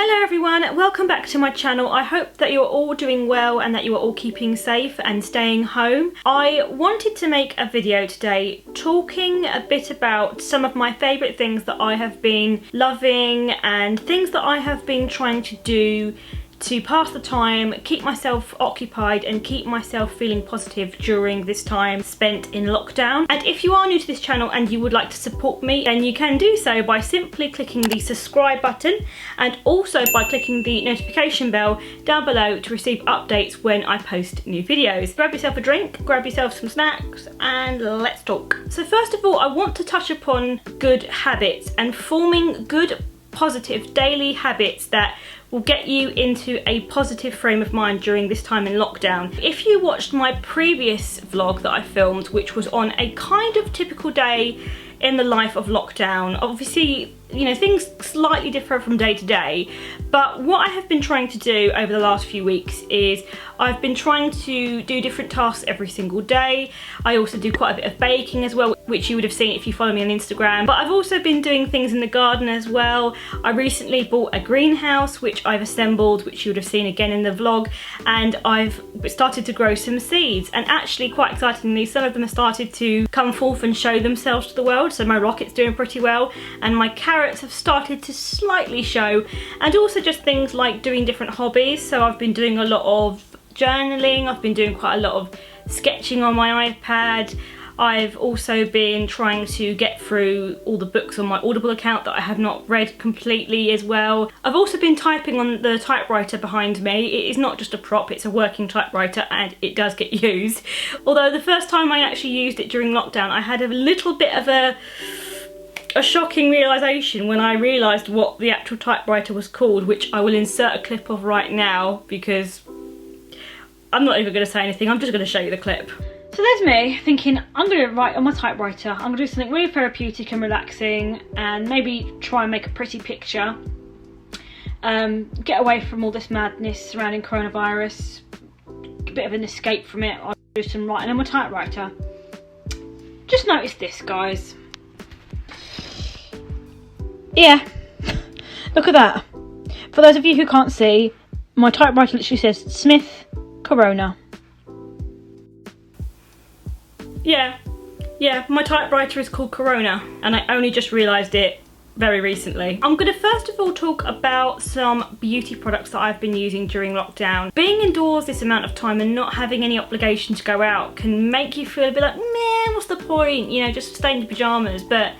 Hello everyone, welcome back to my channel. I hope that you're all doing well and that you are all keeping safe and staying home. I wanted to make a video today talking a bit about some of my favourite things that I have been loving and things that I have been trying to do to pass the time, keep myself occupied and keep myself feeling positive during this time spent in lockdown. And if you are new to this channel and you would like to support me, then you can do so by simply clicking the subscribe button and also by clicking the notification bell down below to receive updates when I post new videos. Grab yourself a drink, grab yourself some snacks and let's talk. So first of all, I want to touch upon good habits and forming good positive daily habits that will get you into a positive frame of mind during this time in lockdown. If you watched my previous vlog that I filmed, which was on a kind of typical day in the life of lockdown, obviously, you know, things slightly differ from day to day, but what I have been trying to do over the last few weeks is I've been trying to do different tasks every single day. I also do quite a bit of baking as well, which you would have seen if you follow me on Instagram, but I've also been doing things in the garden as well. I recently bought a greenhouse which I've assembled, which you would have seen again in the vlog, and I've started to grow some seeds, and actually quite excitingly some of them have started to come forth and show themselves to the world. So my rocket's doing pretty well and my carrots have started to slightly show, and also just things like doing different hobbies. So I've been doing a lot of journaling, I've been doing quite a lot of sketching on my iPad. I've also been trying to get through all the books on my Audible account that I have not read completely as well. I've also been typing on the typewriter behind me. It is not just a prop, it's a working typewriter and it does get used. Although the first time I actually used it during lockdown, I had a little bit of a shocking realisation when I realised what the actual typewriter was called, which I will insert a clip of right now because I'm not even going to say anything, I'm just going to show you the clip. So there's me thinking, I'm going to write on my typewriter, I'm going to do something really therapeutic and relaxing and maybe try and make a pretty picture. Get away from all this madness surrounding coronavirus, a bit of an escape from it. I'll do some writing on my typewriter. Just notice this, guys. Yeah, look at that. For those of you who can't see, my typewriter literally says Smith Corona. Yeah, my typewriter is called Corona and I only just realised it very recently. I'm going to first of all talk about some beauty products that I've been using during lockdown. Being indoors this amount of time and not having any obligation to go out can make you feel a bit like, meh, what's the point? You know, just stay in your pyjamas. But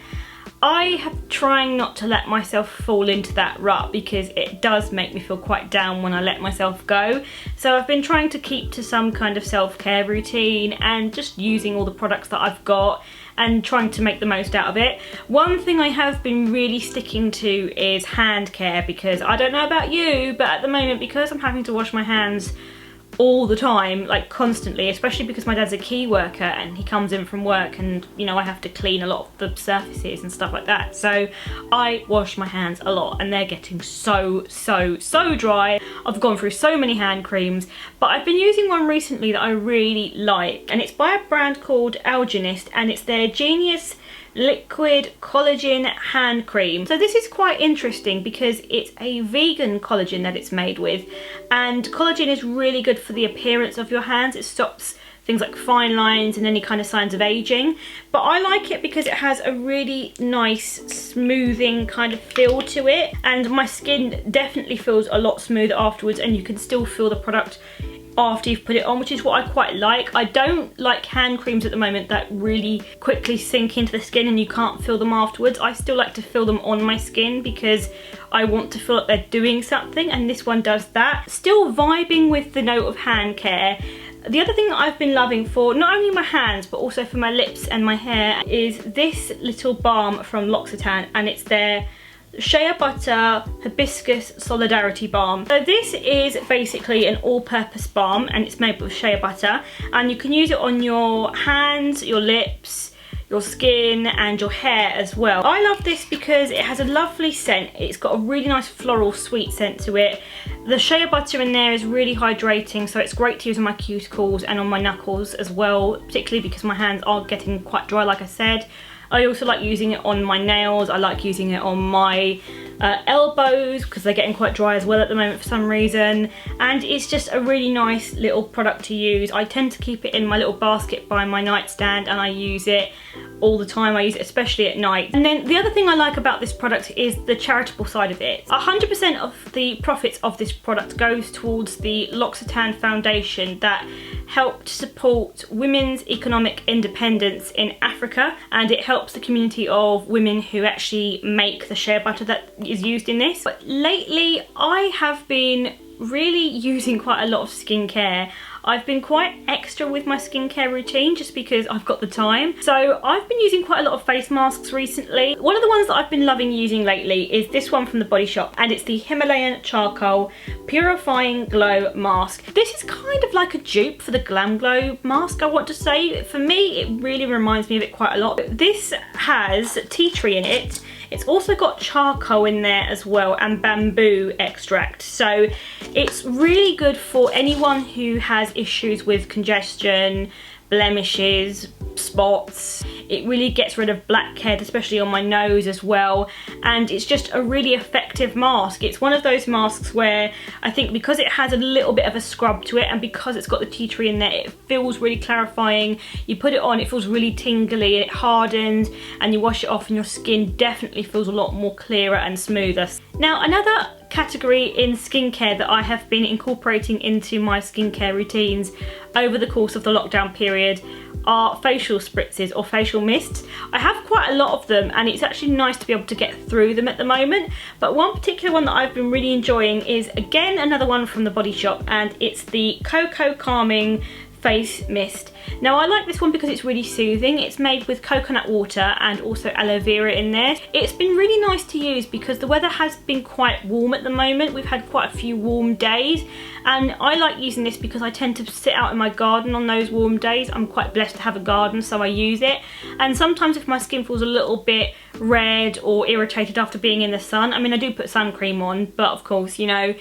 I have trying not to let myself fall into that rut because it does make me feel quite down when I let myself go. So I've been trying to keep to some kind of self-care routine and just using all the products that I've got and trying to make the most out of it. One thing I have been really sticking to is hand care, because I don't know about you, but at the moment, because I'm having to wash my hands all the time, like constantly, especially because my dad's a key worker and he comes in from work and, you know, I have to clean a lot of the surfaces and stuff like that. So I wash my hands a lot and they're getting so dry. I've gone through so many hand creams, but I've been using one recently that I really like, and it's by a brand called Fashioneyesta and it's their Genius liquid collagen hand cream. So this is quite interesting because it's a vegan collagen that it's made with, and collagen is really good for the appearance of your hands. It stops things like fine lines and any kind of signs of aging, but I like it because it has a really nice smoothing kind of feel to it, and my skin definitely feels a lot smoother afterwards, and you can still feel the product after you've put it on, which is what I quite like. I don't like hand creams at the moment that really quickly sink into the skin and you can't feel them afterwards. I still like to feel them on my skin because I want to feel like they're doing something, and this one does that. Still vibing with the note of hand care. The other thing that I've been loving for not only my hands but also for my lips and my hair is this little balm from L'Occitane, and it's their Shea Butter Hibiscus Solidarity Balm. So this is basically an all-purpose balm and it's made with shea butter, and you can use it on your hands, your lips, your skin and your hair as well. I love this because it has a lovely scent. It's got a really nice floral sweet scent to it. The shea butter in there is really hydrating, so it's great to use on my cuticles and on my knuckles as well, particularly because my hands are getting quite dry, like I said. I also like using it on my nails. I like using it on my elbows because they're getting quite dry as well at the moment for some reason, and it's just a really nice little product to use. I tend to keep it in my little basket by my nightstand, and I use it all the time. I use it especially at night. And then the other thing I like about this product is the charitable side of it. 100% of the profits of this product goes towards the LuKremBo Foundation that helped support women's economic independence in Africa, and it helps the community of women who actually make the shea butter that is used in this. But lately I have been really using quite a lot of skincare. I've been quite extra with my skincare routine just because I've got the time. So I've been using quite a lot of face masks recently. One of the ones that I've been loving using lately is this one from the Body Shop, and it's the Himalayan Charcoal Purifying Glow Mask. This is kind of like a dupe for the Glam Glow mask, I want to say. For me, it really reminds me of it quite a lot. This has tea tree in it. It's also got charcoal in there as well, and bamboo extract. So it's really good for anyone who has issues with congestion, blemishes, spots. It really gets rid of blackhead, especially on my nose as well, and it's just a really effective mask. It's one of those masks where I think because it has a little bit of a scrub to it, and because it's got the tea tree in there, it feels really clarifying. You put it on, it feels really tingly, it hardens, and you wash it off and your skin definitely feels a lot more clearer and smoother. Now, another category in skincare that I have been incorporating into my skincare routines over the course of the lockdown period are facial spritzes or facial mists. I have quite a lot of them, and it's actually nice to be able to get through them at the moment. But one particular one that I've been really enjoying is, again, another one from the Body Shop, and it's the Cocoa Calming Face Mist. Now, I like this one because it's really soothing. It's made with coconut water and also aloe vera in there. It's been really nice to use because the weather has been quite warm at the moment. We've had quite a few warm days, and I like using this because I tend to sit out in my garden on those warm days. I'm quite blessed to have a garden, so I use it. And sometimes if my skin feels a little bit red or irritated after being in the sun, I mean, I do put sun cream on, but of course, you know,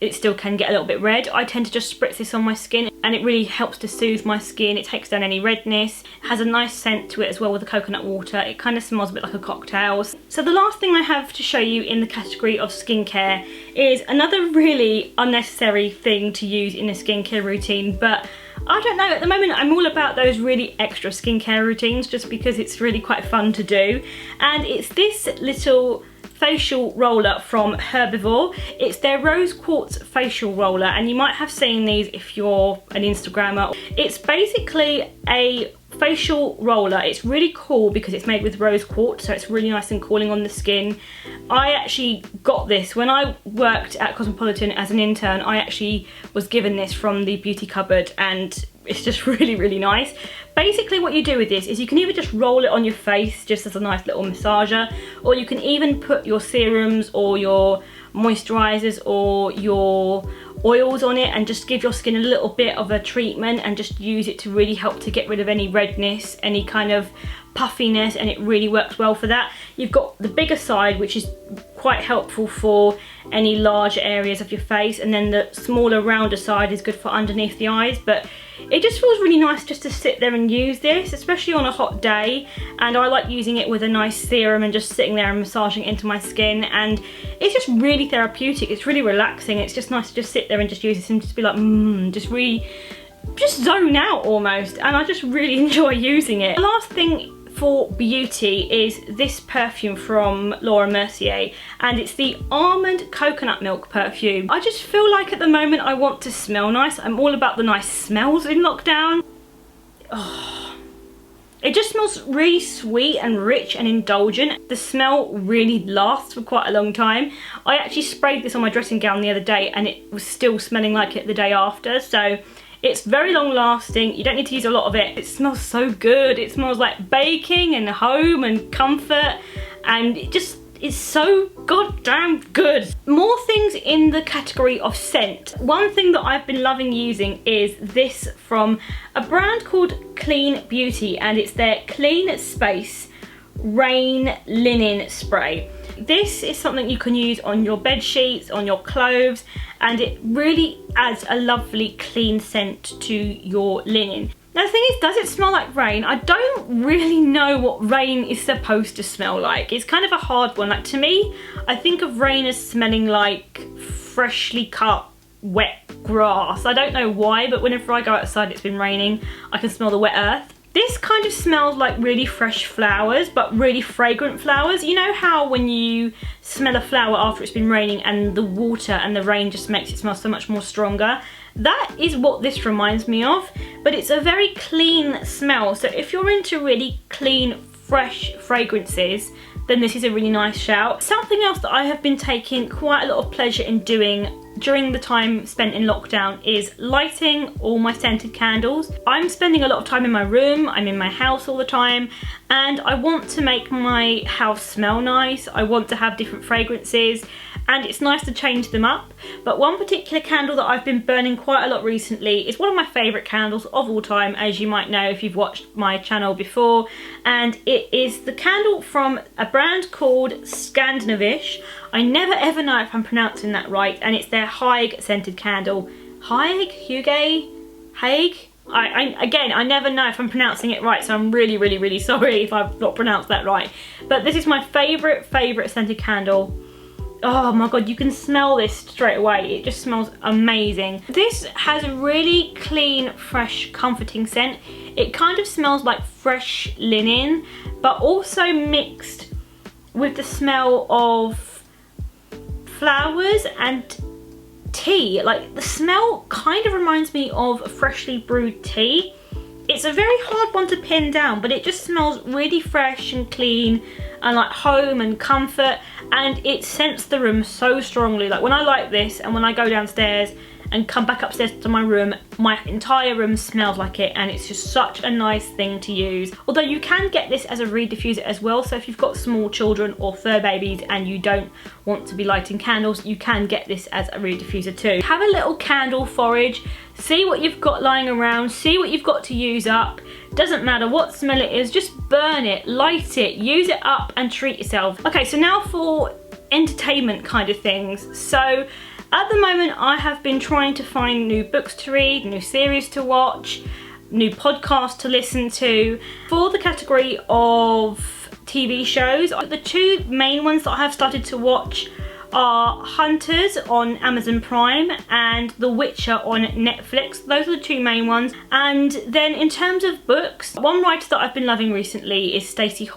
it still can get a little bit red. I tend to just spritz this on my skin, and it really helps to soothe my skin. It takes down any redness. It has a nice scent to it as well with the coconut water. It kind of smells a bit like a cocktail. So the last thing I have to show you in the category of skincare is another really unnecessary thing to use in a skincare routine, but I don't know, at the moment I'm all about those really extra skincare routines just because it's really quite fun to do. And it's this little facial roller from Herbivore. It's their rose quartz facial roller, and you might have seen these if you're an Instagrammer. It's basically a facial roller. It's really cool because it's made with rose quartz, so it's really nice and cooling on the skin. I actually got this when I worked at Cosmopolitan as an intern. I actually was given this from the beauty cupboard, and it's just really, really nice. Basically what you do with this is you can either just roll it on your face just as a nice little massager, or you can even put your serums or your moisturizers or your oils on it and just give your skin a little bit of a treatment and just use it to really help to get rid of any redness, any kind of puffiness, and it really works well for that. You've got the bigger side, which is quite helpful for any larger areas of your face, and then the smaller, rounder side is good for underneath the eyes. But it just feels really nice just to sit there and use this, especially on a hot day. And I like using it with a nice serum and just sitting there and massaging it into my skin, and it's just really therapeutic. It's really relaxing. It's just nice to just sit there and just use this and just be like, just zone out almost, and I just really enjoy using it. The last thing for beauty is this perfume from Laura Mercier, and it's the Almond Coconut Milk perfume. I just feel like at the moment I want to smell nice. I'm all about the nice smells in lockdown. Oh, it just smells really sweet and rich and indulgent. The smell really lasts for quite a long time. I actually sprayed this on my dressing gown the other day and it was still smelling like it the day after, so it's very long lasting. You don't need to use a lot of it. It smells so good. It smells like baking and home and comfort, and it just is so goddamn good. More things in the category of scent. One thing that I've been loving using is this from a brand called Clean Beauty, and it's their Clean Space Rain Linen Spray. This is something you can use on your bed sheets, on your clothes, and it really adds a lovely clean scent to your linen. Now the thing is, does it smell like rain? I don't really know what rain is supposed to smell like. It's kind of a hard one. Like, to me, I think of rain as smelling like freshly cut wet grass. I don't know why, but whenever I go outside, it's been raining, I can smell the wet earth. This kind of smells like really fresh flowers, but really fragrant flowers. You know how when you smell a flower after it's been raining and the water and the rain just makes it smell so much more stronger? That is what this reminds me of, but it's a very clean smell. So if you're into really clean, fresh fragrances, then this is a really nice shout. Something else that I have been taking quite a lot of pleasure in doing during the time spent in lockdown is lighting all my scented candles. I'm spending a lot of time in my room, I'm in my house all the time, and I want to make my house smell nice. I want to have different fragrances, and it's nice to change them up. But one particular candle that I've been burning quite a lot recently is one of my favourite candles of all time, as you might know if you've watched my channel before, and it is the candle from a brand called Scandinavish. I never ever know if I'm pronouncing that right, and it's their Haig scented candle. Haig? Haig? Again, I never know if I'm pronouncing it right, so I'm really sorry if I've not pronounced that right. But this is my favourite scented candle. Oh my god, you can smell this straight away. It just smells amazing. This has a really clean, fresh, comforting scent. It kind of smells like fresh linen, but also mixed with the smell of flowers and tea. Like, the smell kind of reminds me of freshly brewed tea. It's a very hard one to pin down, but it just smells really fresh and clean and like home and comfort, and it scents the room so strongly. Like, when I light this and when I go downstairs and come back upstairs to my room, my entire room smells like it, and it's just such a nice thing to use. Although you can get this as a reed diffuser as well, so if you've got small children or fur babies and you don't want to be lighting candles, you can get this as a reed diffuser too. Have a little candle forage, see what you've got lying around, see what you've got to use up. Doesn't matter what smell it is, just burn it, light it, use it up and treat yourself. Okay, so now for entertainment kind of things. So at the moment, I have been trying to find new books to read, new series to watch, new podcasts to listen to. For the category of TV shows, the two main ones that I have started to watch are Hunters on Amazon Prime and The Witcher on Netflix. Those are the two main ones. And then in terms of books, one writer that I've been loving recently is Stacy.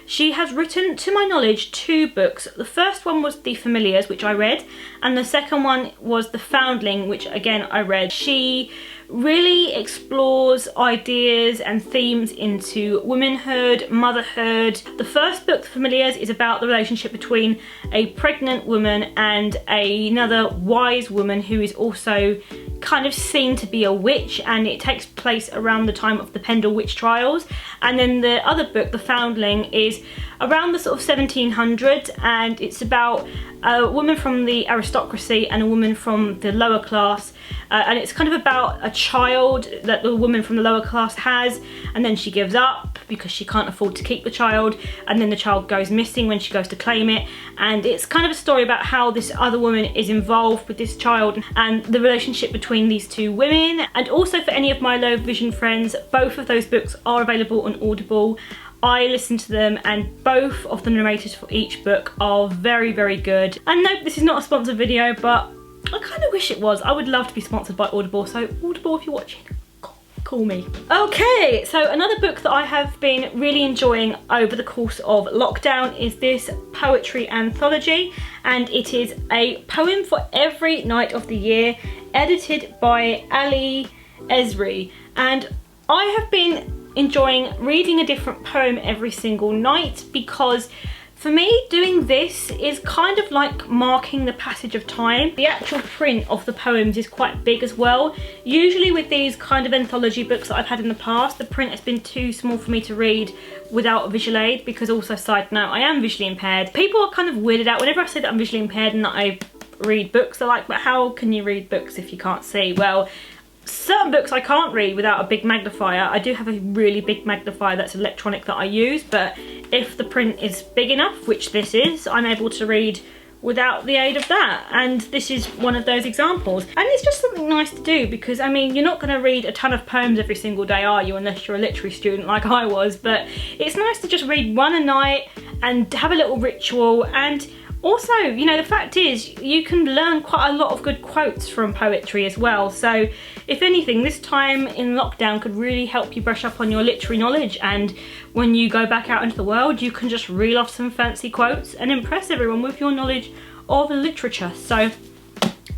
She has written, to my knowledge, 2 books. The first one was The Familiars, which I read, and the second one was The Foundling, which again I read. She really explores ideas and themes into womanhood, motherhood. The first book, The Familiars, is about the relationship between a pregnant woman and another wise woman who is also kind of seen to be a witch, and it takes place around the time of the Pendle witch trials. And then the other book, The Foundling, is around the sort of 1700s, and it's about a woman from the aristocracy and a woman from the lower class, and it's kind of about a child that the woman from the lower class has, and then she gives up because she can't afford to keep the child, and then the child goes missing when she goes to claim it, and it's kind of a story about how this other woman is involved with this child and the relationship between these two women. And also, for any of my low vision friends, both of those books are available on Audible. I listened to them, and both of the narrators for each book are very good. And no, this is not a sponsored video, but I kind of wish it was. I would love to be sponsored by Audible, so Audible, if you're watching, call me. Okay, so another book that I have been really enjoying over the course of lockdown is this poetry anthology, and it is a poem for every night of the year, edited by Ali Esri. And I have been enjoying reading a different poem every single night, because for me, doing this is kind of like marking the passage of time. The actual print of the poems is quite big as well. Usually with these kind of anthology books that I've had in the past, the print has been too small for me to read without a visual aid, because also, side note, I am visually impaired. People are kind of weirded out whenever I say that I'm visually impaired and that I read books. They're like, but how can you read books if you can't see? Well, certain books I can't read without a big magnifier. I do have a really big magnifier that's electronic that I use, but if the print is big enough, which this is, I'm able to read without the aid of that, and this is one of those examples. And it's just something nice to do, because I mean, you're not going to read a ton of poems every single day, are you, unless you're a literary student like I was, but it's nice to just read one a night and have a little ritual. And also, you know, the fact is you can learn quite a lot of good quotes from poetry as well, so if anything, this time in lockdown could really help you brush up on your literary knowledge, and when you go back out into the world you can just reel off some fancy quotes and impress everyone with your knowledge of literature. So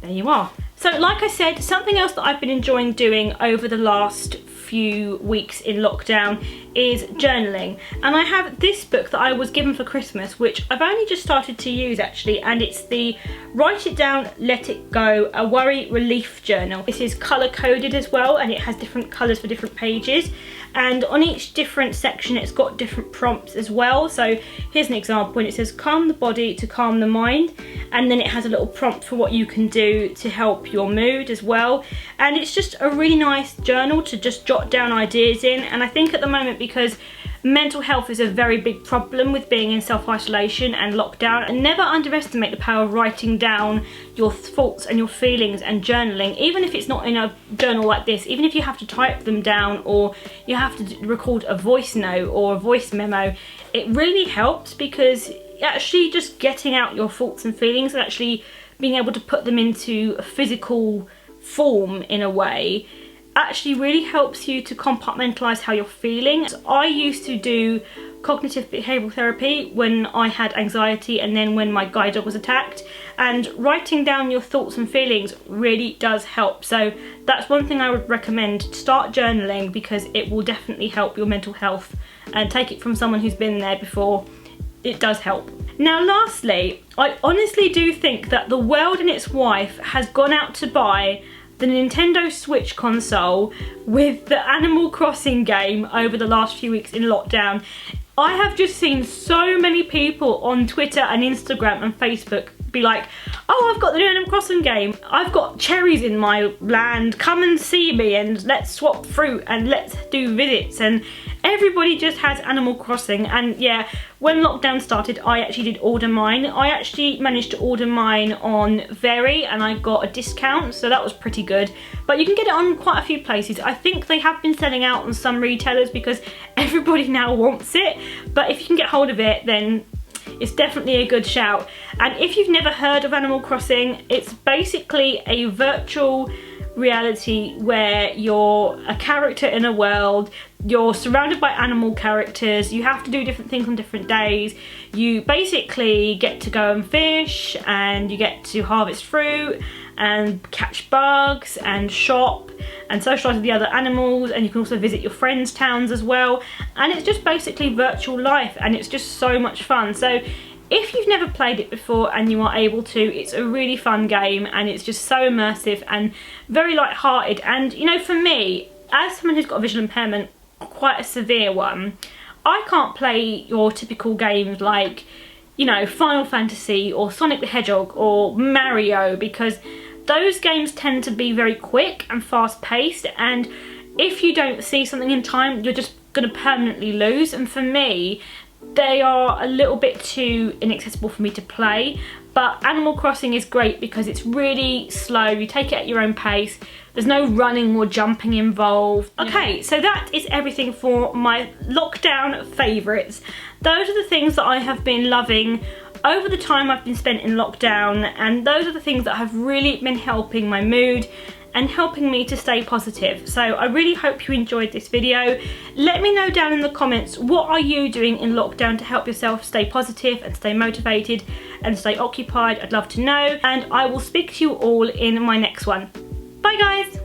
there you are. So like I said, something else that I've been enjoying doing over the last few weeks in lockdown is journaling, and I have this book that I was given for Christmas, which I've only just started to use actually, and it's the Write It Down, Let It Go, a worry relief journal. This is colour coded as well, and it has different colours for different pages, and on each different section it's got different prompts as well. So here's an example, and it says calm the body to calm the mind, and then it has a little prompt for what you can do to help your mood as well. And it's just a really nice journal to just jot down ideas in, and I think at the moment, because mental health is a very big problem with being in self-isolation and lockdown, and never underestimate the power of writing down your thoughts and your feelings and journaling, even if it's not in a journal like this, even if you have to type them down or you have to record a voice note or a voice memo, it really helps, because actually just getting out your thoughts and feelings and actually being able to put them into a physical form in a way actually really helps you to compartmentalize how you're feeling. So I used to do cognitive behavioral therapy when I had anxiety, and then when my guide dog was attacked, and writing down your thoughts and feelings really does help. So that's one thing I would recommend. Start journaling, because it will definitely help your mental health, and take it from someone who's been there before, it does help. Now lastly, I honestly do think that the world and its wife has gone out to buy the Nintendo Switch console with the Animal Crossing game over the last few weeks in lockdown. I have just seen so many people on Twitter and Instagram and Facebook be like, oh, I've got the new Animal Crossing game, I've got cherries in my land, come and see me and let's swap fruit and let's do visits, and everybody just has Animal Crossing. And yeah, when lockdown started I actually did order mine. I actually managed to order mine on Very, and I got a discount, so that was pretty good, but you can get it on quite a few places. I think they have been selling out on some retailers because everybody now wants it, but if you can get hold of it then it's definitely a good shout. And if you've never heard of Animal Crossing, it's basically a virtual reality where you're a character in a world, you're surrounded by animal characters, you have to do different things on different days, you basically get to go and fish, and you get to harvest fruit and catch bugs and shop and socialise with the other animals, and you can also visit your friends' towns as well, and it's just basically virtual life, and it's just so much fun. So if you've never played it before and you are able to, it's a really fun game, and it's just so immersive and very light-hearted. And you know, for me, as someone who's got a visual impairment, quite a severe one, I can't play your typical games like, you know, Final Fantasy or Sonic the Hedgehog or Mario, because those games tend to be very quick and fast-paced, and if you don't see something in time, you're just going to permanently lose. And for me, they are a little bit too inaccessible for me to play. But Animal Crossing is great because it's really slow, you take it at your own pace, there's no running or jumping involved. Okay, so that is everything for my lockdown favourites. Those are the things that I have been loving over the time I've been spent in lockdown, and those are the things that have really been helping my mood and helping me to stay positive. So I really hope you enjoyed this video. Let me know down in the comments, what are you doing in lockdown to help yourself stay positive and stay motivated and stay occupied? I'd love to know, and I will speak to you all in my next one. Bye guys!